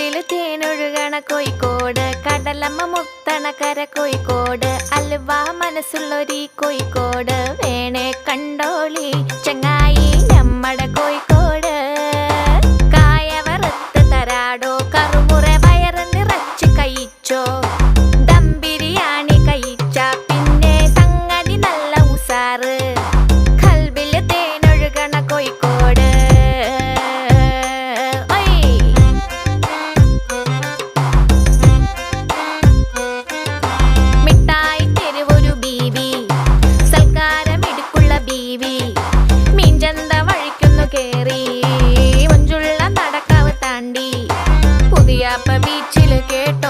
കൽവില് തേനൊഴുകണ കോഴിക്കോട്, കടലമ്മ മുത്തണ കര കോഴിക്കോട്, അലുവ മനസ്സുള്ളൊരീ കോഴിക്കോട്, വേണേ കണ്ടോളി ചങ്ങായി നമ്മടെ കോഴിക്കോട്. കായ വറുത്ത് തരാടോ, കറുമുറ വയറ് നിറച്ച് കഴിച്ചോ, ദം ബിരിയാണി കഴിച്ച പിന്നെ സംഗതി നല്ല ഉസാറ്. കൽവില് തേനൊഴുകണ കോഴിക്കോട്. മിഠായി തെരുവൊരു ബീവി, സൽക്കാരമിടുക്കുള്ള ബീവി, മീൻചന്ത വഴിക്കുന്നു കേറി, മഞ്ചുള്ള നടക്കാവ് താണ്ടി, പുതിയാപ്പ ബീച്ചില് കേട്ടോ